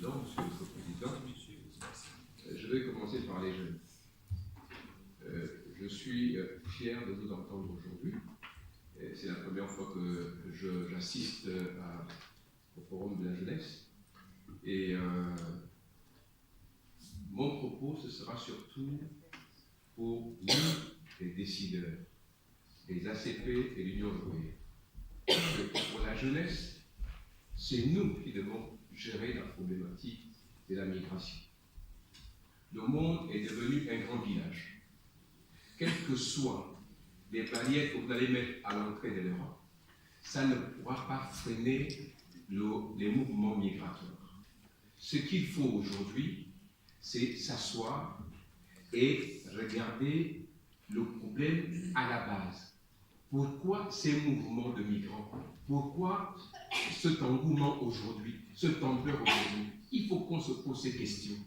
Président, Monsieur le Président. Je vais commencer par les jeunes. Je suis fier de vous entendre aujourd'hui. C'est la première fois que j'assiste au Forum de la jeunesse. Et mon propos, ce sera surtout pour nous, les décideurs, les ACP et l'Union européenne. Pour la jeunesse, c'est nous qui devons gérer la problématique de la migration. Le monde est devenu un grand village. Quelles que soient les barrières que vous allez mettre à l'entrée de l'Europe, ça ne pourra pas freiner les mouvements migratoires. Ce qu'il faut aujourd'hui, c'est s'asseoir et regarder le problème à la base. Pourquoi ces mouvements de migrants? Pourquoi cet engouement aujourd'hui, cette ampleur aujourd'hui? Il faut qu'on se pose ces questions.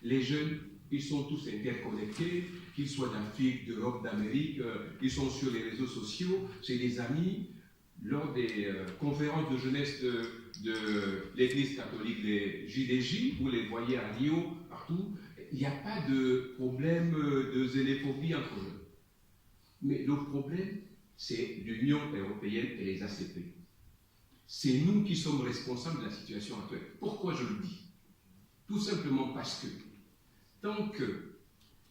Les jeunes, ils sont tous interconnectés, qu'ils soient d'Afrique, d'Europe, d'Amérique, ils sont sur les réseaux sociaux, c'est des amis. Lors des conférences de jeunesse de l'Église catholique, les JDJ, vous les voyez à Rio, partout, il n'y a pas de problème de xénophobie entre eux. Mais le problème, c'est l'Union européenne et les ACP. C'est nous qui sommes responsables de la situation actuelle. Pourquoi je le dis? Tout simplement parce que tant que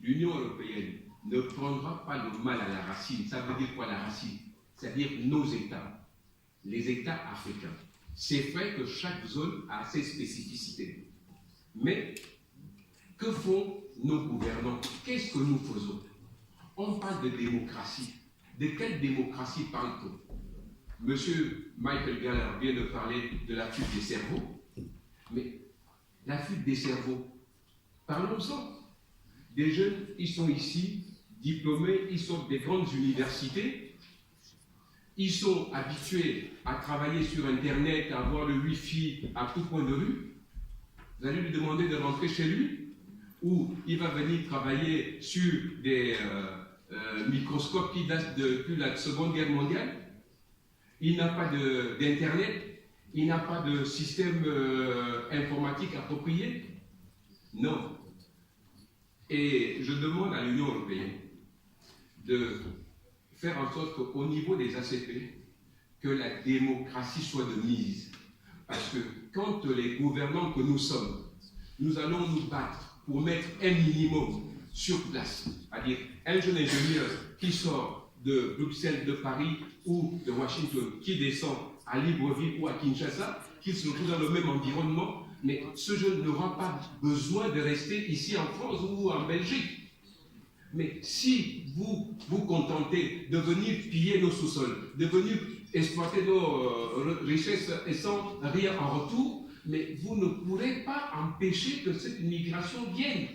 l'Union européenne ne prendra pas le mal à la racine, ça veut dire quoi la racine? C'est-à-dire nos États, les États africains. C'est vrai que chaque zone a ses spécificités. Mais que font nos gouvernants? Qu'est-ce que nous faisons? On parle de démocratie. De quelle démocratie parle-t-on? Monsieur Michael Galler vient de parler de la fuite des cerveaux. Mais la fuite des cerveaux, parlons-en. Des jeunes, ils sont ici, diplômés, ils sont des grandes universités. Ils sont habitués à travailler sur Internet, à avoir le Wi-Fi à tout point de rue. Vous allez lui demander de rentrer chez lui, ou il va venir travailler sur des microscopes qui datent depuis la Seconde Guerre mondiale. Il n'a pas d'Internet, il n'a pas de système informatique approprié. Non. Et je demande à l'Union européenne de faire en sorte qu'au niveau des ACP, que la démocratie soit de mise. Parce que quand les gouvernants que nous sommes, nous allons nous battre pour mettre un minimum sur place, c'est-à-dire un jeune ingénieur qui sort de Bruxelles, de Paris ou de Washington, qui descend à Libreville ou à Kinshasa, qui se retrouve dans le même environnement, mais ce jeune n'aura pas besoin de rester ici en France ou en Belgique. Mais si vous vous contentez de venir piller nos sous-sols, de venir exploiter nos richesses et sans rien en retour, mais vous ne pourrez pas empêcher que cette migration vienne.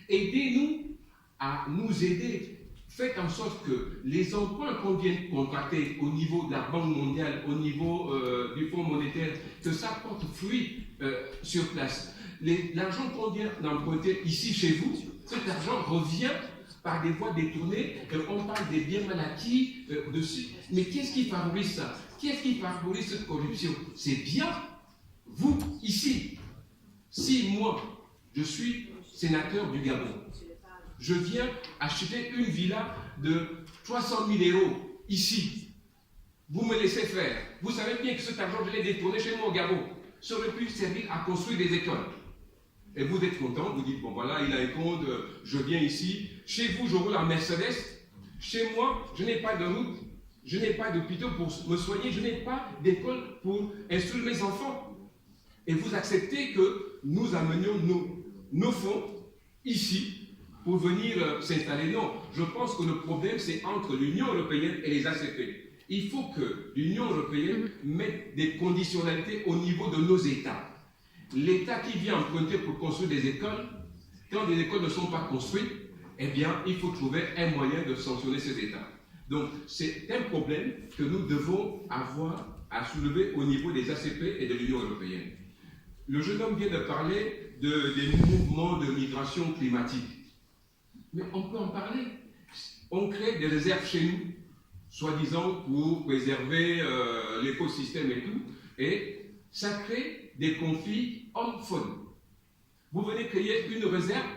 Aidez-nous à nous aider. Faites en sorte que les emprunts qu'on vient de contracter au niveau de la Banque mondiale, au niveau du Fonds monétaire, que ça porte fruit sur place. L'argent qu'on vient d'emprunter ici chez vous, cet argent revient par des voies détournées. On parle des biens mal acquis dessus. Mais qu'est-ce qui favorise ça? Qu'est-ce qui favorise cette corruption? C'est bien vous, ici. Si moi, je suis sénateur du Gabon, je viens acheter une villa de 300 000 € ici. Vous me laissez faire. Vous savez bien que cet argent, je l'ai détourné chez moi au Gabon. Ça aurait pu servir à construire des écoles. Et vous êtes content, vous dites, bon voilà, il a un compte, je viens ici. Chez vous, je roule en Mercedes. Chez moi, je n'ai pas de route, je n'ai pas d'hôpital pour me soigner, je n'ai pas d'école pour instruire mes enfants. Et vous acceptez que nous amenions nos fonds ici pour venir s'installer. Non, je pense que le problème, c'est entre l'Union européenne et les ACP. Il faut que l'Union européenne mette des conditionnalités au niveau de nos États. L'État qui vient emprunter pour construire des écoles, quand des écoles ne sont pas construites, eh bien, il faut trouver un moyen de sanctionner ces États. Donc, c'est un problème que nous devons avoir à soulever au niveau des ACP et de l'Union européenne. Le jeune homme vient de parler des mouvements de migration climatique. Mais on peut en parler. On crée des réserves chez nous, soi-disant pour préserver l'écosystème et tout. Et ça crée des conflits hommes-femmes. Vous venez créer une réserve,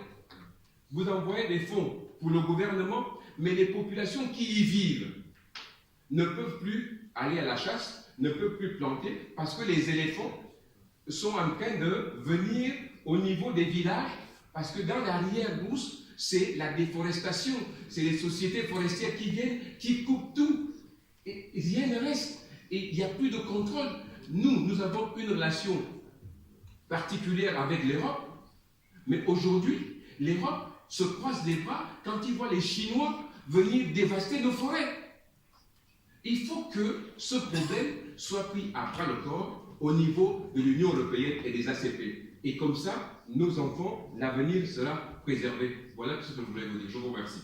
vous envoyez des fonds pour le gouvernement, mais les populations qui y vivent ne peuvent plus aller à la chasse, ne peuvent plus planter, parce que les éléphants sont en train de venir au niveau des villages, parce que dans l'arrière-brousse, c'est la déforestation, c'est les sociétés forestières qui viennent, qui coupent tout, et rien ne reste, et il n'y a plus de contrôle. Nous avons une relation particulière avec l'Europe, mais aujourd'hui, l'Europe se croise les bras quand il voit les Chinois venir dévaster nos forêts. Il faut que ce problème soit pris à bras le corps au niveau de l'Union européenne et des ACP. Et comme ça, nos enfants, l'avenir sera préservé. Voilà ce que je voulais vous dire. Je vous remercie.